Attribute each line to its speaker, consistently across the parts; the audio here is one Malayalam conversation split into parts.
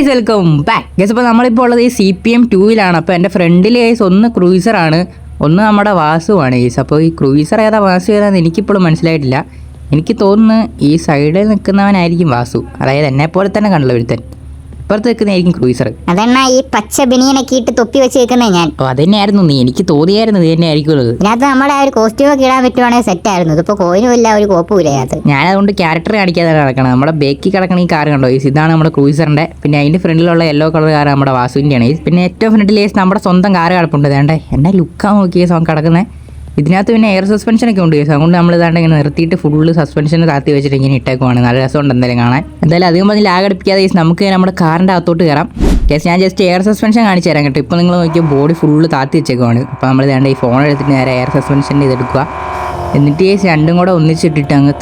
Speaker 1: Guys welcome back guys. അപ്പോൾ നമ്മളിപ്പോൾ ഉള്ളത് ഈ CPM 2-ലാണ്. അപ്പോൾ എൻ്റെ ഫ്രണ്ടിൽ ഗൈസ് ഒന്ന് ക്രൂയിസറാണ്, ഒന്ന് നമ്മുടെ വാസുവാണ് ഗൈസ്. അപ്പോൾ ഈ ക്രൂയിസർ ഏതാ വാസു ഏതാന്ന് എനിക്കിപ്പോഴും മനസ്സിലായിട്ടില്ല. എനിക്ക് തോന്നുന്നു ഈ സൈഡിൽ നിൽക്കുന്നവനായിരിക്കും വാസു, അതായത് എന്നെപ്പോലെ തന്നെ കണ്ടല്ലോ ഒരുത്തൻ. ഇപ്പുറത്ത് നിൽക്കുന്നതായിരിക്കും ക്രൂയിസർ.
Speaker 2: അതെന്നാ ഈ പച്ച ബനിയനൊക്കെ ഇട്ട് തൊപ്പി വെച്ച് വെക്കുന്നേ ഞാൻ.
Speaker 1: അപ്പോൾ അതന്നെയായിരുന്നു നീ, എനിക്ക് തോന്നിയായിരുന്നു ഇത് തന്നെ ആയിരിക്കുള്ളത്.
Speaker 2: ഇതിനകത്ത് നമ്മുടെ ആ ഒരു കോസ്റ്റ്യൂമൊക്കെ ഇടാൻ പറ്റുവാണെങ്കിൽ സെറ്റ് ആയിരുന്നു. ഇതിപ്പോൾ കോയിനും ഇല്ല, ഒരു കോപ്പും ഇല്ല അതിനകത്ത്.
Speaker 1: ഞാൻ അതുകൊണ്ട് ക്യാരക്ടർ കാണിക്കാതെ നടക്കണം. നമ്മുടെ ബേക്കി കിടക്കണ ഈ കാർ കണ്ടോ ഗൈസ്, ഇതാണ് നമ്മുടെ ക്രൂയിസറിൻ്റെ. പിന്നെ അതിൻ്റെ ഫ്രണ്ടിലുള്ള യെല്ലോ കളർ കാർ നമ്മുടെ വാസുവിൻ്റെയാണ്. പിന്നെ ഏറ്റവും ഫ്രണ്ടിൽ നമ്മുടെ സ്വന്തം കാർ കിടപ്പുണ്ട്. വേണ്ടേ എന്നെ ലുക്കാ നോക്കിയ സോങ് കിടക്കുന്നത്. ഇതിനകത്ത് പിന്നെ എയർ സസ്പെൻഷനൊക്കെ ഉണ്ട് കേസ്. അതുകൊണ്ട് നമ്മൾ ഇതാണ്ട് ഇങ്ങനെ നിർത്തിയിട്ട് ഫുള്ള് സസ്പെൻഷൻ താത്തി വെച്ചിട്ട് ഇങ്ങനെ ഇട്ടേക്കുവാണ്. നല്ല രസമുണ്ട് എന്തായാലും കാണാൻ. എന്തായാലും അധികം പറഞ്ഞ് ലാഗ് അടിപ്പിക്കാതെ കേസ് നമുക്ക് നമ്മുടെ കാറിൻ്റെ അകത്തോട്ട് കയറാം. കേസ് ഞാൻ ജസ്റ്റ് എയർ സസ്പെൻഷൻ കാണിച്ചു തരാം കേട്ടോ. ഇപ്പോൾ നിങ്ങൾ നോക്കിയാൽ ബോഡി ഫുള്ള് താത്തി വെച്ചേക്കുവാണ്. അപ്പോൾ നമ്മൾ വേണ്ട ഈ ഫോൺ എടുത്തിട്ട് നേരെ എയർ സസ്പെൻഷൻ്റെ ഇതെടുക്കുക. എന്നിട്ട് കേസ് രണ്ടും കൂടെ ഒന്നിച്ചിട്ടിട്ട് അങ്ങ്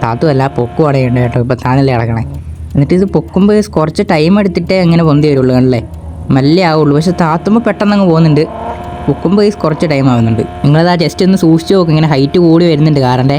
Speaker 1: താത്തുമല്ല പൊക്കുവാണ് ചെയ്യേണ്ടത് കേട്ടോ. ഇപ്പോൾ താനല്ലേ കിടക്കണേ. എന്നിട്ട് ഇത് പൊക്കുമ്പോൾ കുറച്ച് ടൈം എടുത്തിട്ടേ അങ്ങനെ പൊന്തി വരുള്ളൂ കണ്ടല്ലേ, മല്ലേ ആവുള്ളൂ. പക്ഷെ താത്തുമ്പോൾ പെട്ടെന്ന് അങ്ങ് പോകുന്നുണ്ട്, പൊക്കുമ്പോൾ കുറച്ച് ടൈം ആവുന്നുണ്ട്. നിങ്ങളത് ആ ജസ്റ്റ് ഒന്ന് സൂക്ഷിച്ച് നോക്കും, ഇങ്ങനെ ഹൈറ്റ് കൂടി വരുന്നുണ്ട് കാറിൻ്റെ.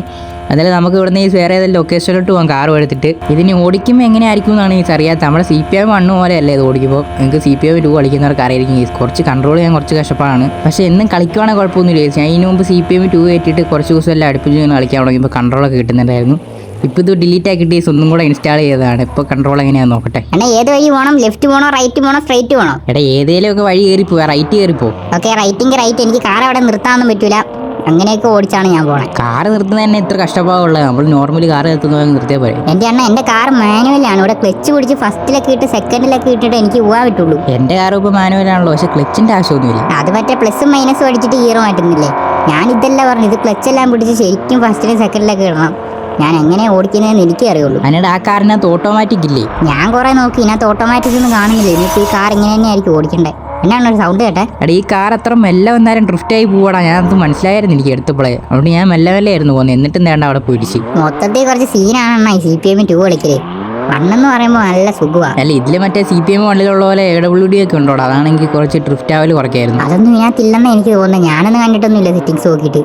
Speaker 1: അതായത് നമുക്ക് ഇവിടെ നിന്ന് വേറെ ഏതെങ്കിലും ലൊക്കേഷനിലോട്ട് പോകാം കാർ എടുത്തിട്ട്. ഇതിന് ഓടിക്കുമ്പോൾ എങ്ങനെയായിരിക്കും എന്നാണ് എനിക്ക് അറിയാത്ത. നമ്മുടെ CPM 1 പോലെയല്ലേ ഇത് ഓടിക്കുമ്പോൾ. നിങ്ങൾക്ക് CPM 2 കളിക്കുന്നവർക്ക് അറിയായിരിക്കും. കുറച്ച് കൺട്രോൾ ചെയ്യാൻ കുറച്ച് കഷ്ടപ്പാടാണ്. പക്ഷേ എന്നും കളിക്കുവാണെങ്കിൽ കുഴപ്പമൊന്നുമില്ല. ഞാൻ ഇതിന് മുമ്പ് CPM 2 കയറ്റിയിട്ട് കുറച്ച് ദിവസം എല്ലാം അടുപ്പിച്ച് കളിക്കാൻ തുടങ്ങിയപ്പോൾ കൺട്രോളൊക്കെ കിട്ടുന്നുണ്ടായിരുന്നു. ഇപ്പോൾ ഇത് ഡിലീറ്റ് ആക്കിയിട്ട് ഒന്നും കൂടെ ഇൻസ്റ്റാൾ ചെയ്തതാണ്. ഇപ്പോൾ കൺട്രോൾ എങ്ങനെയാണെന്ന് നോക്കട്ടെ.
Speaker 2: എന്നാ ഏത് വഴി പോകണം? ലെഫ്റ്റ് പോകണോ, റൈറ്റ് പോകണോ, സ്ട്രൈറ്റ് പോകണോ?
Speaker 1: എടാ ഏതെങ്കിലും ഒക്കെ വഴി കയറിപ്പോ, റൈറ്റ് കയറിപ്പോ.
Speaker 2: Okay, writing right. എനിക്ക് കാർ അവിടെ നിർത്താനൊന്നും പറ്റൂല, അങ്ങനെയൊക്കെ ഓടിച്ചാണ് ഞാൻ പോണേ.
Speaker 1: കാർ നിർത്തുന്നത് തന്നെ ഇത്ര കഷ്ടപ്പാടുള്ളത്. നമ്മൾ നോർമലി കാർ നിർത്തുന്നത് നിർത്തിയാൽ പോരെ.
Speaker 2: എൻ്റെ കാർ മാനുവലാണ്. ഇവിടെ ക്ലച്ച് പിടിച്ച് ഫസ്റ്റിലൊക്കെ ഇട്ട് സെക്കൻഡിലൊക്കെ ഇട്ടിട്ട് എനിക്ക് പോകാൻ പറ്റുള്ളൂ.
Speaker 1: എൻ്റെ കാർ ഇപ്പോൾ മാനുവലാണല്ലോ, പക്ഷെ ക്ലച്ചിൻ്റെ ആവശ്യമൊന്നുമില്ല.
Speaker 2: അത് മറ്റേ പ്ലസും മൈനസും അടിച്ചിട്ട് ഗിയർ മാറ്റുന്നില്ലേ. ഞാൻ ഇതല്ല പറഞ്ഞു, ഇത് ക്ലച്ചെല്ലാം പിടിച്ച് ശരിക്കും ഫസ്റ്റിലും സെക്കൻഡിലൊക്കെ ഇടണം. ഞാൻ എങ്ങനെ ഓടിക്കുന്നതെന്ന് എനിക്കേ അറിയുള്ളൂ.
Speaker 1: അതിനിടെ ആ കാറിനകത്ത് ഓട്ടോമാറ്റിക് ഇല്ലേ?
Speaker 2: ഞാൻ കുറെ നോക്കി, ഇതിനകത്ത് ഓട്ടോമാറ്റിക് ഒന്നും കാണുന്നില്ല. ഇനിയിപ്പോൾ ഈ കാർ ഇങ്ങനെ തന്നെ ആയിരിക്കും ഓടിക്കണ്ടേ. എന്നാണ് ഒരു സൗണ്ട് കേട്ടെ.
Speaker 1: എടാ ഈ കാർ അത്ര മെല്ലെ വന്നാലും ഡ്രിഫ്റ്റായി പോവാടാ. ഞാനത് മനസ്സിലായിരുന്നു എനിക്ക് എടുത്തപ്പോഴേ. അതുകൊണ്ട് ഞാൻ മെല്ലെ ആയിരുന്നു പോകുന്നത്. എന്നിട്ടും വേണ്ട അവിടെ പോയിടിച്ച്.
Speaker 2: മൊത്തത്തിൽ കുറച്ച് സീനാണ് ഈ CPM 2 കളിക്കല്. മണ്ണെന്ന് പറയുമ്പോൾ നല്ല സുഖമാണ്.
Speaker 1: അല്ല ഇതിൽ മറ്റേ CPM 1 പോലെ AWD ഒക്കെ ഉണ്ടോടാ. അതാണെങ്കിൽ കുറച്ച് ഡ്രിഫ്റ്റ് ആവല് കുറയ്ക്കായിരുന്നു.
Speaker 2: അതൊന്നും ഇതിനകത്തില്ലെന്ന് എനിക്ക് തോന്നുന്നത്. ഞാനൊന്നും കണ്ടിട്ടൊന്നുമില്ല സെറ്റിങ്സ് നോക്കിയിട്ട്.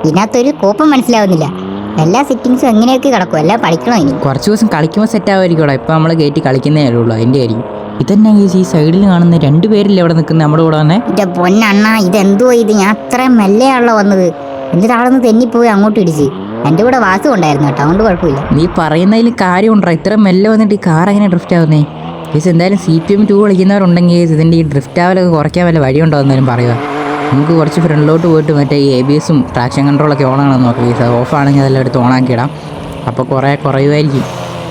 Speaker 2: ഇതിനകത്തൊരു കോപ്പം മനസ്സിലാവുന്നില്ല. എല്ലാ സെറ്റിങ്സും എങ്ങനെയൊക്കെ കിടക്കും, എല്ലാം പഠിക്കണോ ഇനി.
Speaker 1: കുറച്ച് ദിവസം കളിക്കുമ്പോൾ സെറ്റ് ആവുമായിരിക്കും. ഇപ്പം നമ്മൾ കയറ്റി കളിക്കുന്നേ ഉള്ളൂ, അതിൻ്റെ ആയിരിക്കും. ഇതന്നെ ഈ സൈഡിൽ കാണുന്ന 2 പേരില്ലേ ഇവിടെ നിൽക്കുന്നത് നമ്മുടെ കൂടെ തന്നെ.
Speaker 2: എൻ്റെ പൊന്നണ്ണ, ഇതെന്തോ ഇത്. ഞാൻ അത്രയും മെല്ലെയാണല്ലോ വന്നത്. എന്നിട്ട് അവിടെ നിന്ന് തെന്നിപ്പോയി അങ്ങോട്ട് ഇടിച്ച്. എൻ്റെ കൂടെ വാസു ഉണ്ടായിരുന്നു കേട്ടോ, അതുകൊണ്ട് കുഴപ്പമില്ല.
Speaker 1: നീ പറയുന്നതിൽ കാര്യമുണ്ടോ? ഇത്ര മെല്ലെ വന്നിട്ട് ഈ കാർ എങ്ങനെ ഡ്രിഫ്റ്റ് ആവുന്നേ? കേസ് എന്തായാലും CPM 2 കളിക്കുന്നവരുണ്ടെങ്കിൽ ഇതിൻ്റെ ഈ ഡ്രിഫ്റ്റ് ആവലൊക്കെ കുറയ്ക്കാൻ വല്ല വഴിയുണ്ടോ എന്നാലും പറയുക. നമുക്ക് കുറച്ച് ഫ്രണ്ടിലോട്ട് പോയിട്ട് മറ്റേ ഈ ABS-ഉം ട്രാക്ഷൻ കൺട്രോളൊക്കെ ഓണാണെന്ന് നോക്കാം. കേസ് ഓഫാണെങ്കിൽ അതെല്ലാം എടുത്ത് ഓണാക്കിയിടാം. അപ്പോൾ കുറയുമായിരിക്കും.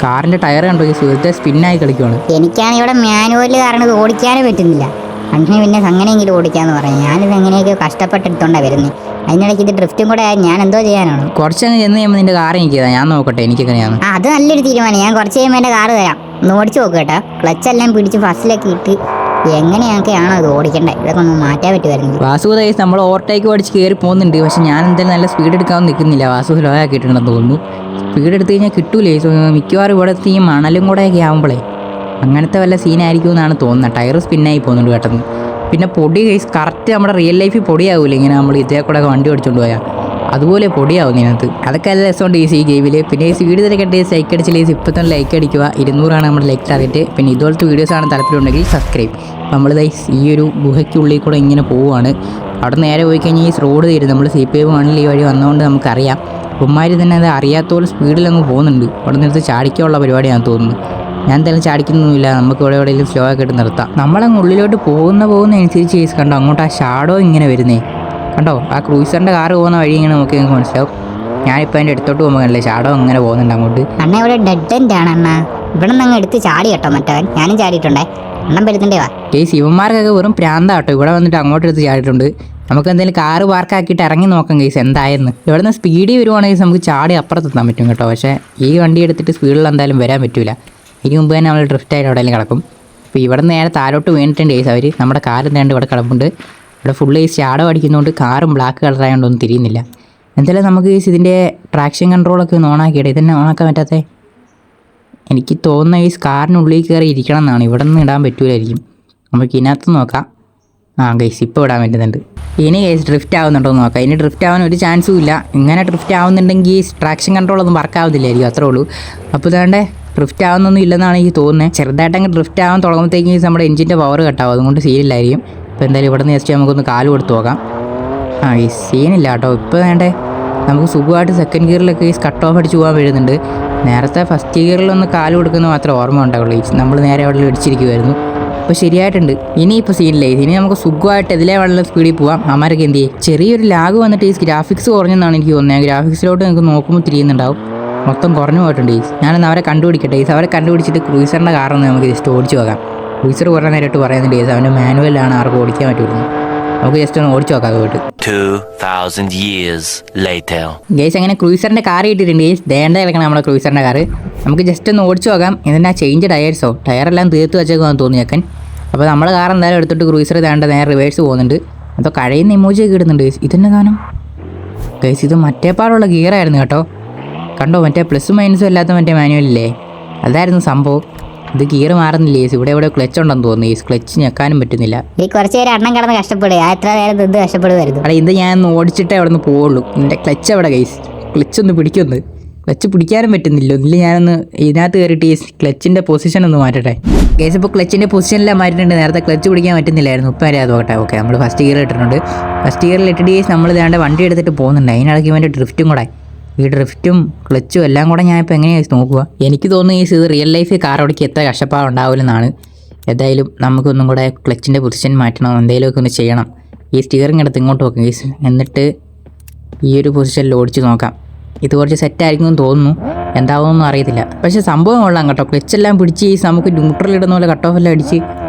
Speaker 1: കാറിൻ്റെ ടയർ കണ്ടോ ഈ സുഹൃത്തെ സ്പിന്നായി കളിക്കുവാണ്.
Speaker 2: എനിക്കാണ് ഇവിടെ മാനുവൽ കാരണം ഇത് ഓടിക്കാനേ പറ്റുന്നില്ല. പിന്നെ അങ്ങനെയെങ്കിലും ഓടിക്കാന്ന് പറയാം. ഞാനിത് എങ്ങനെയൊക്കെ കഷ്ടപ്പെട്ടെടുത്തോണ്ടാണ് വരുന്നത്. അതിനിടയ്ക്ക് ഇത് ഡ്രിഫ്റ്റും കൂടെ ഞാൻ എന്തോ ചെയ്യാനാണ്.
Speaker 1: കുറച്ചങ്ങ് ചെന്ന് കഴിയുമ്പോൾ നിന്റെ കാർ എനിക്കതാ, ഞാൻ നോക്കട്ടെ എനിക്കെങ്ങനെയാണ്.
Speaker 2: അത് നല്ലൊരു തീരുമാനം. ഞാൻ കുറച്ച് കഴിയുമ്പോൾ എൻ്റെ കാറ് തരാം, ഒന്ന് ഓടിച്ച് നോക്കുക കേട്ടോ. ക്ലച്ചെല്ലാം പിടിച്ച് ഫസ്റ്റിലൊക്കെ ഇട്ട് എങ്ങനെയൊക്കെയാണോ ഇത് ഓടിക്കണ്ടേ, ഇതൊക്കെ ഒന്ന് മാറ്റാൻ പറ്റുമായിരുന്നു.
Speaker 1: വാസു കേസ് നമ്മൾ ഓവർടേക്ക് പഠിച്ച് കയറി പോകുന്നുണ്ട്. പക്ഷെ ഞാൻ എന്തായാലും നല്ല സ്പീഡ് എടുക്കാൻ നിൽക്കുന്നില്ല. വാസു സ്ലോ ആക്കിയിട്ടുണ്ടെന്ന് തോന്നുന്നു. സ്പീഡ് എടുത്ത് കഴിഞ്ഞാൽ കിട്ടൂലേ. മിക്കവാറും ഇവിടുത്തെ ഈ മണലും കൂടെ ഒക്കെ ആകുമ്പോഴേ അങ്ങനത്തെ വല്ല സീനായിരിക്കും എന്നാണ് തോന്നുന്നത്. ടയർ സ്പിന്നായി പോകുന്നുണ്ട് പെട്ടെന്ന്. പിന്നെ പൊടി കേസ് കറക്റ്റ് നമ്മുടെ റിയൽ ലൈഫിൽ പൊടിയാവില്ല. ഇങ്ങനെ നമ്മൾ ഇതേ കൂടെ വണ്ടി ഓടിച്ചുകൊണ്ട് പോയാൽ അതുപോലെ പൊടിയാവും ഇതിനകത്ത്. അതൊക്കെ നല്ല രസമുണ്ട് ഈ ഗെയിമിൽ. പിന്നെ ഈ വീഡിയോ തിരക്കട്ടെ ലൈക്ക് അടിച്ചില്ലേ ഇപ്പം തന്നെ ലൈക്ക് അടിക്കുക. 200 നമ്മുടെ ലൈക്ക് ടാർഗറ്റ്. പിന്നെ ഇതുപോലത്തെ വീഡിയോസാണ് താല്പര്യമുണ്ടെങ്കിൽ സബ്സ്ക്രൈബ്. നമ്മൾ ഈ ഒരു ഗുഹയ്ക്കുള്ളിൽ കൂടെ ഇങ്ങനെ പോവുകയാണ്. അവിടെ നേരെ പോയി കഴിഞ്ഞാൽ ഈ റോഡ് തരും. നമ്മൾ CPM 1 ഈ വഴി വന്നതുകൊണ്ട് നമുക്കറിയാം. ഉമ്മാർ തന്നെ അത് അറിയാത്തപോലെ സ്പീഡിലങ്ങ് പോകുന്നുണ്ട്. അവിടെ നിർത്തി ചാടിക്കാനുള്ള പരിപാടിയാണെന്ന് തോന്നുന്നു. ഞാൻ എന്തായാലും ചാടിക്കുന്നൊന്നുമില്ല. നമുക്ക് ഇവിടെ എവിടെയെങ്കിലും സ്ലോ ആക്കി ഇട്ട് നിർത്താം. നമ്മളങ്ങ് ഉള്ളിലോട്ട് പോകുന്നതനുസരിച്ച് കേസ് കണ്ടോ അങ്ങോട്ട് ആ ഷാഡോ ഇങ്ങനെ വരുന്നേ കണ്ടോ. ആ ക്രൂയിസറിൻ്റെ കാറ് പോകുന്ന വഴി ഇങ്ങനെ നോക്കി നിങ്ങൾക്ക് മനസ്സിലാവും. ഞാനിപ്പോൾ അതിൻ്റെ അടുത്തോട്ട് പോകുമ്പോൾ കണ്ടില്ലേ ഷാഡോ അങ്ങനെ പോകുന്നുണ്ട് അങ്ങോട്ട്.
Speaker 2: അണ്ണ ഇവിടെ ഡെഡ് എൻഡ് ആണ് അണ്ണ. ഇവിടെ നിന്ന് അങ്ങ് എടുത്ത് ചാടി കേട്ടോ മറ്റവൻ. ഞാനും ചാടിയിട്ടുണ്ടേ. അണ്ണം വരുന്നുണ്ടേ വാ.
Speaker 1: ഈ ശിവന്മാർക്കൊക്കെ വെറും പ്രാന്ത കേട്ടോ. ഇവിടെ വന്നിട്ട് അങ്ങോട്ട് എടുത്ത് ചാടിയിട്ടുണ്ട്. നമുക്ക് എന്തെങ്കിലും കാറ് പാർക്കാക്കിയിട്ട് ഇറങ്ങി നോക്കാം കേസ് എന്തായെന്ന്. ഇവിടെ നിന്ന് സ്പീഡിൽ വരുവാണെങ്കിൽ നമുക്ക് ചാടി അപ്പുറത്തെത്താൻ പറ്റും കേട്ടോ. പക്ഷേ ഈ വണ്ടി എടുത്തിട്ട് സ്പീഡിൽ എന്തായാലും വരാൻ പറ്റില്ല. ഇതിന് മുമ്പ് തന്നെ നമ്മൾ ഡ്രിഫ്റ്റായിട്ട് എവിടെയെങ്കിലും കിടക്കും. അപ്പോൾ ഇവിടെ നിന്ന് നേരെ താഴോട്ട് വീണിട്ടുണ്ട് കേസ് അവർ. നമ്മുടെ കാർ എന്താണ്ട് ഇവിടെ കിടപ്പുണ്ട്. ഇവിടെ ഫുള്ള് ഈ ഷാഡോ അടിക്കുന്നതുകൊണ്ട് കാറും ബ്ലാക്ക് കളറായതുകൊണ്ടൊന്നും തിരിയുന്നില്ല. എന്തായാലും നമുക്ക് ഇതിൻ്റെ ട്രാക്ഷൻ കൺട്രോളൊക്കെ ഒന്ന് ഓണാക്കിയിടേ. ഇതന്നെ ഓണാക്കാൻ പറ്റാത്തേ. എനിക്ക് തോന്നുന്ന ഈ കാറിനുള്ളിൽ കയറി ഇരിക്കണം എന്നാണ്. ഇവിടെ നിന്ന് ഇടാൻ പറ്റൂലായിരിക്കും. നമുക്ക് ഇതിനകത്ത് നോക്കാം. ഗൈസ് ഇപ്പോൾ ഇടാൻ പറ്റുന്നുണ്ട്. ഇനി ഗൈസ് ഡ്രിഫ്റ്റ് ആവുന്നുണ്ടോ എന്ന് നോക്കാം. ഇനി ഡ്രിഫ്റ്റ് ആവാൻ ഒരു ചാൻസും ഇല്ല. ഇങ്ങനെ ഡ്രിഫ്റ്റ് ആവുന്നുണ്ടെങ്കിൽ ട്രാക്ഷൻ കൺട്രോൾ ഒന്നും വർക്ക് ആവുന്നില്ലായിരിക്കും, അത്രേ ഉള്ളൂ. അപ്പോൾ ഇതാണ്ട് ഡ്രിഫ്റ്റ് ആവുന്നൊന്നും ഇല്ലെന്നാണ് എനിക്ക് തോന്നുന്നത്. ചെറുതായിട്ടങ്ങ് ഡ്രിഫ്റ്റ് ആവാൻ തുടങ്ങുമ്പോഴത്തേക്കും നമ്മുടെ എഞ്ചിൻ്റെ പവർ കട്ടാവും, അതുകൊണ്ട് സീനില്ലായിരിക്കും. ഇപ്പോൾ എന്തായാലും ഇവിടെ നിന്ന് ജസ്റ്റ് നമുക്കൊന്ന് കാല് കൊടുത്ത് നോക്കാം. ഈ സീനില്ല കേട്ടോ. ഇപ്പോൾ വേണ്ടേ നമുക്ക് സുഖമായിട്ട് സെക്കൻഡ് ഗിയറിലൊക്കെ ഈ കട്ട് ഓഫ് അടിച്ച് പോകാൻ വരുന്നുണ്ട്. നേരത്തെ ഫസ്റ്റ് ഗിയറിലൊന്ന് കാല് കൊടുക്കുന്ന മാത്രമേ ഓർമ്മ ഉണ്ടാവുള്ളൂ. നമ്മൾ നേരെ അവിടെ ഇടിച്ചിരിക്കുമായിരുന്നു. ഇപ്പോൾ ശരിയായിട്ടുണ്ട്. ഇനിയിപ്പോൾ സീനില്ല. ഇനി നമുക്ക് സുഖമായിട്ട് ഇതിലേ വളരെ സ്പീഡിൽ പോകാം. അമാരൊക്കെ എന്ത് ചെയ്യും? ചെറിയൊരു ലാഗ് വന്നിട്ട് ഈ ഗ്രാഫിക്സ് കുറഞ്ഞെന്നാണ് എനിക്ക് തോന്നുന്നത്. ഗ്രാഫിക്സിലോട്ട് നിങ്ങൾക്ക് നോക്കുമ്പോൾ തിരിയുന്നുണ്ടാവും, മൊത്തം കുറഞ്ഞു പോയിട്ടുണ്ട്. ഞാനൊന്ന് അവരെ കണ്ടുപിടിക്കട്ടെ. അവരെ കണ്ടുപിടിച്ചിട്ട് ക്രൂസറിൻ്റെ കാറൊന്ന് നമുക്ക് ജസ്റ്റ് ഓടിച്ച് നോക്കാം. ക്രൂസർ കുറേ നേരമായിട്ട് പറയുന്നുണ്ട് അവൻ്റെ മാനുവലാണ് ആർക്കും ഓടിക്കാൻ പറ്റുള്ളൂ. നമുക്ക് ജസ്റ്റ് ഒന്ന് ഓടിച്ചു നോക്കാം പോയിട്ട്.
Speaker 3: 2000 years later.
Speaker 1: ഗേസ് അങ്ങനെ ക്രൂസറിൻ്റെ കാർ കിട്ടിയിട്ടുണ്ട്. ഗേസ് ദേണ്ട കിടക്കണം നമ്മുടെ ക്രൂസറിൻ്റെ കാറ്. നമുക്ക് ജസ്റ്റ് ഒന്ന് ഓടിച്ചു നോക്കാം. ഇതിൻ്റെ ചേഞ്ച് ടയേഴ്സോ ടയറെല്ലാം തീർത്ത് വെച്ചേക്കാന്ന് തോന്നി ചേക്കൻ. അപ്പോൾ നമ്മൾ കാർ എന്തായാലും എടുത്തിട്ട് ക്രൂസർ ദേണ്ട നേരെ റിവേഴ്സ് പോകുന്നുണ്ട്. അതോ കഴിയുന്ന ഇമോജിയൊക്കെ ഇടുന്നുണ്ട്. ഇതിൻ്റെ സാധനം ഗേസ് ഇത് മറ്റേപ്പാടുള്ള ഗിയറായിരുന്നു കേട്ടോ. കണ്ടോ, മറ്റേ പ്ലസും മൈനസും അല്ലാത്ത മറ്റേ മാനുവലില്ലേ, അതായിരുന്നു സംഭവം. ഇത് ഗിയർ മാറുന്നില്ലേ? ഇവിടെ ക്ലച്ച് ഉണ്ടെന്ന് തോന്നുന്നു. ഈ ക്ലച്ച് ഞെക്കാനും പറ്റുന്നില്ല.
Speaker 2: ഈ കുറച്ച് നേരം അണ്ണം കിടന്ന് കഷ്ടപ്പെടുക, എത്ര നേരം നിന്ന് കഷ്ടപ്പെടുമായിരുന്നു.
Speaker 1: അല്ല ഇത് ഞാൻ ഒന്ന് ഓടിച്ചിട്ടേ അവിടെ നിന്ന് പോവുള്ളൂ. എൻ്റെ ക്ലച്ച് അവിടെ ഗൈസ്, ക്ലച്ച് ഒന്ന് പിടിക്കുമെന്ന്. ക്ലച്ച് പിടിക്കാനും പറ്റുന്നില്ല. ഒന്നില്ല ഞാനൊന്ന് ഇതിനകത്ത് കയറിയിട്ട് ഈ ക്ലച്ചിൻ്റെ പൊസിഷൻ ഒന്ന് മാറ്റട്ടെ. ഗൈസ് ഇപ്പോൾ ക്ലച്ചിൻ്റെ പൊസിഷനെല്ലാം മാറ്റിയിട്ടുണ്ട്. നേരത്തെ ക്ലച്ച് പിടിക്കാൻ പറ്റുന്നില്ലായിരുന്നു. ഇപ്പോൾ വരെ അത് നോക്കട്ടെ. ഓക്കെ, നമ്മൾ ഫസ്റ്റ് ഗിയർ ഇട്ടിട്ടുണ്ട്. ഫസ്റ്റ് ഗിയറിൽ ഇട്ടിട്ട് ഗൈസ് നമ്മൾ ഇതാണ്ട് വണ്ടി എടുത്തിട്ട് പോകുന്നുണ്ട്. അതിനിടയ്ക്ക് വേണ്ടി ഡ്രിഫ്റ്റും കൂടെ, ഈ ഡ്രിഫ്റ്റും ക്ലച്ചും എല്ലാം കൂടെ ഞാനിപ്പോൾ എങ്ങനെയാണ് നോക്കുക. എനിക്ക് തോന്നുന്നു ഇത് റിയൽ ലൈഫിൽ കാർ ഓടിക്ക് എത്ര കഷ്ടപ്പാട് ഉണ്ടാവില്ലെന്നാണ്. എന്തായാലും നമുക്കൊന്നും കൂടെ ക്ലച്ചിൻ്റെ പൊസിഷൻ മാറ്റണം, എന്തെങ്കിലുമൊക്കെ ഒന്ന് ചെയ്യണം. ഈ സ്റ്റിയറിംഗ് എടുത്ത് ഇങ്ങോട്ട് നോക്കാം ഗൈസ്, എന്നിട്ട് ഈ ഒരു പൊസിഷനിൽ ഓടിച്ച് നോക്കാം. ഇത് കുറച്ച് സെറ്റായിരിക്കുമെന്ന് തോന്നുന്നു, എന്താവുമെന്നും അറിയത്തില്ല. പക്ഷേ സംഭവം കൊള്ളാം കേട്ടോ. ക്ലച്ചെല്ലാം പിടിച്ച് നമുക്ക് ന്യൂട്രലിടുന്ന പോലെ കട്ട് ഓഫെല്ലാം അടിച്ച്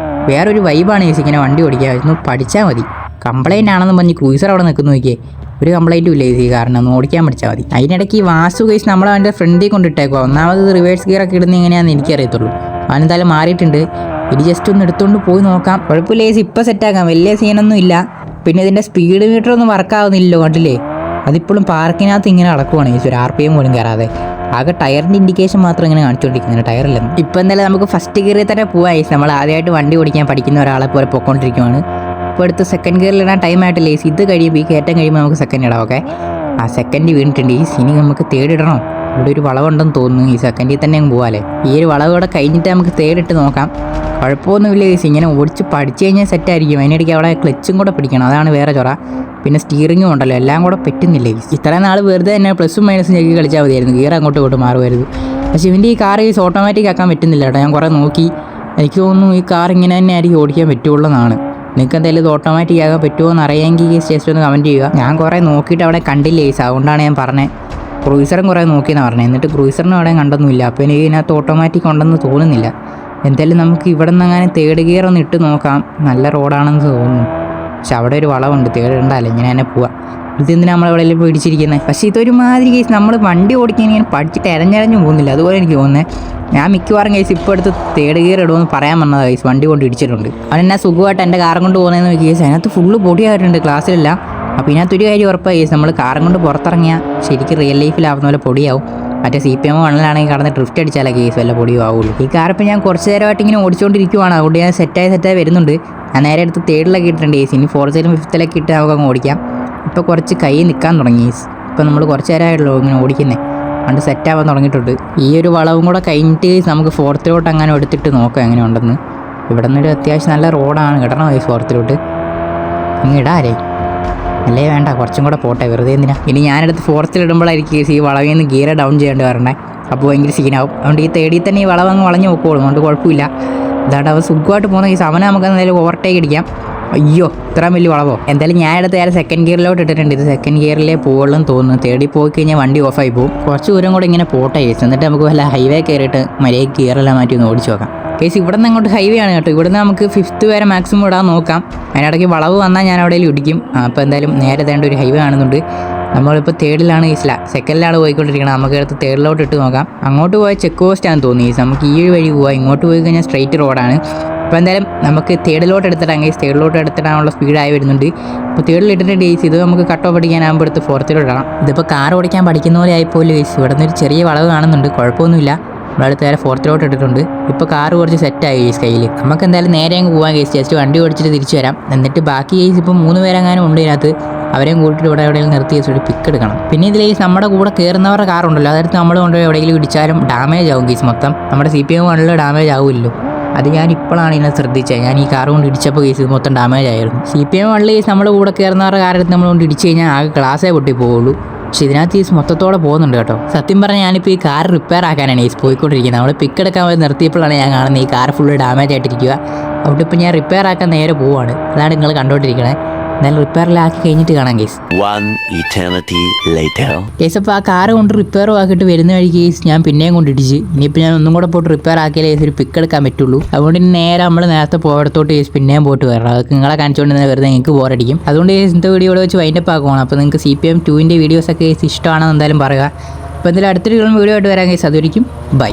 Speaker 1: വേറൊരു വൈബാണ് ഗൈസ് ഇങ്ങനെ വണ്ടി ഓടിക്കുക. ഒന്ന് പഠിച്ചാൽ മതി. കംപ്ലൈൻ്റ് ആണെന്ന് പറഞ്ഞ് ക്രൂസർ അവിടെ നിൽക്കുന്നു നോക്കിയേ, ഒരു കംപ്ലൈൻറ്റും ഇല്ല ഈ കാരണം. ഒന്ന് ഓടിക്കാൻ പഠിച്ചാൽ മതി. അതിനിടയ്ക്ക് ഈ വാസു ഗൈസ് നമ്മളെ അവൻ്റെ ഫ്രണ്ടിൽ കൊണ്ടിട്ടേക്കുക. ഒന്നാമത് റിവേഴ്സ് ഗിയറൊക്കെ ഇടുന്ന എങ്ങനെയാണെന്ന് എനിക്കറിയത്തുള്ളൂ. അവനെന്തായാലും മാറിയിട്ടുണ്ട്. ഇത് ജസ്റ്റ് ഒന്ന് എടുത്തുകൊണ്ട് പോയി നോക്കാം. കുഴപ്പമില്ല ഗൈസ്, ഇപ്പോൾ സെറ്റാക്കാം, വലിയ സീനൊന്നും ഇല്ല. പിന്നെ ഇതിൻ്റെ സ്പീഡ് മീറ്റർ ഒന്നും വർക്കാവുന്നില്ലല്ലോ കണ്ടില്ലേ, അതിപ്പോഴും പാർക്കിനകത്ത് ഇങ്ങനെ നടക്കുവാണ് ഗൈസ്, ഒരു RPM പോലും കയറാതെ. ആകെ ടയറിൻ്റെ ഇൻഡിക്കേഷൻ മാത്രം ഇങ്ങനെ കാണിച്ചുകൊണ്ടിരിക്കുന്നുണ്ട്, ടയറില്ലെന്ന്. ഇപ്പോൾ എന്തായാലും നമുക്ക് ഫസ്റ്റ് ഗിയറിൽ തന്നെ പോവാം ഗൈസ്. നമ്മൾ ആദ്യമായിട്ട് വണ്ടി ഓടിക്കാൻ പഠിക്കുന്ന ഒരാളെ പോലെ പൊയ്ക്കൊണ്ടിരിക്കുവാണ്. ഇപ്പോൾ അടുത്ത് സെക്കൻഡ് ഗിയറിൽ ഇടാൻ ടൈം ആയിട്ടില്ല ഗൈസ്. ഇത് കഴിയുമ്പോൾ ഈ കയറ്റം കഴിയുമ്പോൾ നമുക്ക് സെക്കൻഡ് ഇടാം. ഓക്കെ, ആ സെക്കൻഡ് വീണിട്ടുണ്ട്. ഈ ഇനി നമുക്ക് തേർഡ് ഇടണോ? ഇവിടെ ഒരു വളവുണ്ടെന്ന് തോന്നുന്നു. ഈ സെക്കൻഡിൽ തന്നെ അങ്ങ് പോകാമല്ലേ. ഈ ഒരു വളവ് കൂടെ കഴിഞ്ഞിട്ട് നമുക്ക് തേർഡ് ഇട്ട് നോക്കാം. കുഴപ്പമൊന്നുമില്ല ഗൈസ്, ഇങ്ങനെ ഓടിച്ച് പഠിച്ചു കഴിഞ്ഞാൽ സെറ്റായിരിക്കും. അതിനിടയ്ക്ക് അവിടെ ക്ലച്ചും കൂടെ പിടിക്കണം, അതാണ് വേറെ ചൊറ. പിന്നെ സ്റ്റിയറിങ്ങും ഉണ്ടല്ലോ, എല്ലാം കൂടെ പറ്റുന്നില്ല ഗൈസ്. ഇത്രയും നാൾ വെറുതെ തന്നെ പ്ലസും മൈനസും ഞെക്കി കളിച്ചാൽ മതിയായിരുന്നു, ഗിയർ അങ്ങോട്ടും ഇങ്ങോട്ട് മാറുമായിരുന്നു. പക്ഷേ ഇവൻ്റെ ഈ കാർ ഗൈസ് ഓട്ടോമാറ്റിക് ആക്കാൻ പറ്റുന്നില്ല കേട്ടോ. ഞാൻ കുറേ നോക്കി, എനിക്ക് തോന്നുന്നു ഈ കാർ ഇങ്ങനെ തന്നെ ആയിരിക്കും ഓടിക്കാൻ പറ്റുള്ളൂ. നിങ്ങൾക്ക് എന്തായാലും ഇത് ഓട്ടോമാറ്റിക് ആകാൻ പറ്റുമോ എന്ന് അറിയാമെങ്കിൽ ജസ്റ്റ് ഒന്ന് കമൻറ്റ് ചെയ്യുക. ഞാൻ കുറേ നോക്കിയിട്ട് അവിടെ കണ്ടില്ല ഗൈസ്, അതുകൊണ്ടാണ് ഞാൻ പറഞ്ഞത്. ക്രൂസറും കുറേ നോക്കിയെന്നാണ് പറഞ്ഞത്, എന്നിട്ട് ക്രൂസറിനും അവിടെ കണ്ടൊന്നുമില്ല. അപ്പോൾ എനിക്ക് ഇതിനകത്ത് ഓട്ടോമാറ്റിക് ഉണ്ടെന്ന് തോന്നുന്നില്ല. എന്തായാലും നമുക്ക് ഇവിടെ നിന്ന് അങ്ങനെ തേർഡ് ഗിയർ ഒന്ന് ഇട്ട് നോക്കാം. നല്ല റോഡാണെന്ന് തോന്നുന്നു, പക്ഷെ അവിടെ ഒരു വളവുണ്ട്, തേർഡ് ഉണ്ടാവില്ല. ഇങ്ങനെ തന്നെ പോവാം. ഇതെന്തിനാണ് നമ്മളെവിടെയെല്ലാം പിടിച്ചിരിക്കുന്നത്? പക്ഷേ ഇതൊരു മാതിരി കേസ് നമ്മൾ വണ്ടി ഓടിക്കാൻ ഇങ്ങനെ പഠിച്ചിട്ട് ഇരഞ്ഞിറഞ്ഞു പോകുന്നില്ല, അതുപോലെ എനിക്ക് തോന്നുന്നത്. ഞാൻ മിക്കവാറും കേസ് ഇപ്പോൾ എടുത്ത് തേർഡ് ഗിയർ ഇടുമെന്ന് പറയാൻ വന്നതാണ് കേസ്. വണ്ടി കൊണ്ട് ഇടിച്ചിട്ടുണ്ട്. അവനെന്നാ സുഖമായിട്ട് എൻ്റെ കാറും കൊണ്ട് പോകുന്നതെന്ന് നോക്കി കേസ്. അതിനകത്ത് ഫുള്ള് പൊടിയായിട്ടുണ്ട് ക്ലാസ്സിലില്ല. അപ്പോൾ ഇതിനകത്തൊരു കാര്യം ഉറപ്പായി കേസ്, നമ്മൾ കാറും കൊണ്ട് പുറത്തിറങ്ങിയാൽ ശരിക്കും റിയൽ ലൈഫിലാവുന്ന പോലെ പൊടിയാവും. മറ്റേ CPM 1 കടന്ന് ഡ്രിഫ്റ്റ് അടിച്ചാലേ കേസ് വല്ല പൊടിയും ആവുള്ളൂ. ഈ കാർ ഇപ്പോൾ ഞാൻ കുറച്ച് നേരമായിട്ട് ഇങ്ങനെ ഓടിച്ചുകൊണ്ടിരിക്കുവാണ്, അതുകൊണ്ട് ഞാൻ സെറ്റായി വരുന്നുണ്ട്. ഞാൻ നേരെ എടുത്ത് തേർഡിലൊക്കെ ഇട്ടിട്ടുണ്ട് കേസ്. ഇനി 4th 5th ഇട്ട് നമുക്ക് അങ്ങ് ഓടിക്കാം. ഇപ്പോൾ കുറച്ച് കൈ നിൽക്കാൻ തുടങ്ങി കേസ്. ഇപ്പോൾ നമ്മൾ കുറച്ച് നേരമായിട്ടുള്ളൂ ഇങ്ങനെ ഓടിക്കുന്നത്, അതുകൊണ്ട് സെറ്റാവാൻ തുടങ്ങിയിട്ടുണ്ട്. ഈ ഒരു വളവും കൂടെ കഴിഞ്ഞിട്ട് നമുക്ക് 4th അങ്ങനെ എടുത്തിട്ട് നോക്കാം എങ്ങനെ ഉണ്ടെന്ന്. ഇവിടെ നിന്നൊരു അത്യാവശ്യം നല്ല റോഡാണ്, ഇടണോ കേസ് 4th ഇങ്ങ് ഇടാരേ? അല്ലേ വേണ്ട, കുറച്ചും കൂടെ പോട്ടെ, വെറുതെ എന്തിനാ. ഇനി ഞാനെടുത്ത് 4th ഇടുമ്പോഴായിരിക്കും കേസ് ഈ വളവിൽ നിന്ന് ഗിയർ ഡൗൺ ചെയ്യേണ്ടി വരണേ. അപ്പോൾ ഭയങ്കര സീനാവും. അതുകൊണ്ട് ഈ തേർഡിൽ തന്നെ ഈ വളവ് അങ്ങ് വളഞ്ഞ് നോക്കുള്ളൂ, അതുകൊണ്ട് കുഴപ്പമില്ല. അതാണ്ട് അവൻ സുഖമായിട്ട് പോകുന്ന കേസ്. അവനെ നമുക്ക് എന്തായാലും ഓവർടേക്ക് അടിക്കാം. അയ്യോ, ഇത്രയും വലിയ വളവോ. എന്തായാലും ഞാൻ എടുത്ത് നേരെ സെക്കൻഡ് ഗിയറിലോട്ട് ഇട്ടിട്ടുണ്ട്. ഇത് സെക്കൻഡ് ഗിയറിലേ പോകുള്ളൂ എന്ന് തോന്നുന്നു. തേർഡിൽ പോയി കഴിഞ്ഞാൽ വണ്ടി ഓഫായി പോകും. കുറച്ച് ദൂരം കൂടെ ഇങ്ങനെ പോട്ടെ കേസ്, എന്നിട്ട് നമുക്ക് വല്ല ഹൈവേ കയറിയിട്ട് മര്യാദ ഗിയറെല്ലാം മാറ്റി ഒന്ന് ഓടിച്ച് നോക്കാം കേസ്. ഇവിടെ നിന്ന് അങ്ങോട്ട് ഹൈവേ ആണ് കേട്ടോ. ഇവിടെ നിന്ന് നമുക്ക് 5th വരെ മാക്സിമം ഇടാൻ നോക്കാം. അതിനിടയ്ക്ക് വളവ് വന്നാൽ ഞാൻ അവിടെ ഇടിക്കും. അപ്പോൾ എന്തായാലും നേരെ തേണ്ട ഒരു ഹൈവേ കാണുന്നുണ്ട്. നമ്മളിപ്പോൾ തേർഡിലാണ് കേസില്ല, സെക്കൻഡിലാണ് പോയിക്കൊണ്ടിരിക്കുന്നത്. നമുക്ക് എടുത്ത് തേർഡിലോട്ട് ഇട്ട് നോക്കാം. അങ്ങോട്ട് പോയാൽ ചെക്ക് പോസ്റ്റ് ആണെന്ന് തോന്നി. നമുക്ക് ഈ വഴി പോവാം. ഇങ്ങോട്ട് പോയി കഴിഞ്ഞാൽ സ്ട്രെയിറ്റ് റോഡാണ്. അപ്പോൾ എന്തായാലും നമുക്ക് തേർഡിലോട്ട് എടുത്തിടാം കേസ്. തേർഡിലോട്ട് എടുത്തിടാനുള്ള സ്പീഡായി വരുന്നുണ്ട്. അപ്പോൾ തേർഡിൽ ഇട്ടിട്ടുണ്ട് കേസ്. ഇത് നമുക്ക് കട്ട് ഓഫ് അടിക്കാനാകുമ്പോൾ എടുത്ത് 4th ഇടണം. ഇതിപ്പോൾ കാർ ഓടിക്കാൻ പഠിക്കുന്ന പോലെ ആയിപ്പോലും കേസ്. ഇവിടെ നിന്നൊരു ചെറിയ വളവ് കാണുന്നുണ്ട്, കുഴപ്പമൊന്നുമില്ല. നമ്മളടുത്ത് നേരെ 4th ഇട്ടിട്ടുണ്ട്. ഇപ്പോൾ കാർ കുറച്ച് സെറ്റായി കേസ് കയ്യിൽ. നമുക്ക് എന്തായാലും നേരെ അങ്ങ് പോകാൻ കേസ്. ജസ്റ്റ് വണ്ടി ഓടിച്ചിട്ട് തിരിച്ചു വരാം. എന്നിട്ട് ബാക്കി കേസ് ഇപ്പോൾ 3 പേരെങ്ങാനും ഉണ്ട് ഇതിനകത്ത്. അവരെയും കൂട്ടിയിട്ട് ഇവിടെ എവിടെയെങ്കിലും നിർത്തി വെച്ചിട്ട് പിക്ക് എടുക്കണം. പിന്നെ ഇതിൽ നമ്മുടെ കൂടെ കയറുന്നവരുടെ കാറുണ്ടല്ലോ, അതായത് നമ്മൾ കൊണ്ടുപോയി എവിടെയെങ്കിലും ഇടിച്ചാലും ഡാമേജ് ആവും കേസ് മൊത്തം. നമ്മുടെ CPM വണ്ടിൽ ഡാമേജ് ആവുമല്ലോ. അത് ഞാൻ ഇപ്പോഴാണ് ഇതിനെ ശ്രദ്ധിച്ചത്. ഞാൻ ഈ കാർ കൊണ്ട് ഇടിച്ചപ്പോൾ കേസ് മൊത്തം ഡാമേജ് ആയിരുന്നു. CPM വണ്ടിൽ നമ്മുടെ കൂടെ കയറുന്നവരുടെ കാരെടുത്ത് നമ്മൾ കൊണ്ട് ഇടിച്ച് കഴിഞ്ഞാൽ ആകെ ഗ്ലാസ്സേ പൊട്ടി പോകുള്ളൂ. പക്ഷേ ഇതിനകത്ത് ഈ മൊത്തത്തോടെ പോകുന്നുണ്ട് കേട്ടോ. സത്യം പറഞ്ഞാൽ ഞാനിപ്പോൾ ഈ കാർ റിപ്പയർ ആക്കാനാണ് ഈ പോയിക്കൊണ്ടിരിക്കുന്നത്. നമ്മൾ പിക്ക് എടുക്കാൻ പോയി നിർത്തിയപ്പോഴാണ് ഞാൻ കാണുന്നത് ഈ കാർ ഫുള്ള് ഡാമേജ് ആയിട്ടിരിക്കുക. അവിടെ ഇപ്പോൾ ഞാൻ റിപ്പയർ ആക്കാൻ നേരെ പോവുകയാണ്. അതാണ് നിങ്ങൾ കണ്ടുകൊണ്ടിരിക്കണേ. എന്നാലും റിപ്പയറിലാക്കി കഴിഞ്ഞിട്ട് കാണാം case.
Speaker 3: One eternity later.
Speaker 1: Case അപ്പോൾ ആ കാറ് കൊണ്ട് റിപ്പയർ ആക്കിയിട്ട് വരുന്ന വഴി കേസ് ഞാൻ പിന്നെയും കൊണ്ടിടിച്ച്. ഇനിയിപ്പോൾ ഞാൻ ഒന്നും കൂടെ പോയിട്ട് റിപ്പയർ ആക്കിയാലേ കേസ് ഒരു പിക്ക് എടുക്കാൻ പറ്റുള്ളൂ. അതുകൊണ്ട് ഇനി നേരെ നമ്മൾ നേരത്തെ പോയിടത്തോട്ട് കേസ് പിന്നെയും പോയിട്ട് വരണം. അതൊക്കെ നിങ്ങളെ കാണിച്ചുകൊണ്ട് വെറുതെ നിങ്ങൾക്ക് ബോറടിക്കും. അതുകൊണ്ട് കേസ് ഇന്നത്തെ വീഡിയോ ഇവിടെ വെച്ച് വൈൻഡപ്പ് ആക്കുവാണ്. അപ്പോൾ നിങ്ങൾക്ക് CPM 2 വീഡിയോസൊക്കെ കേസ് ഇഷ്ടമാണെന്ന് എന്തായാലും പറയുക. അപ്പോൾ എന്തായാലും അടുത്തൊരു വീഡിയോ ആയിട്ട് വരാൻ കേസ്. അതൊരിക്കും ബൈ.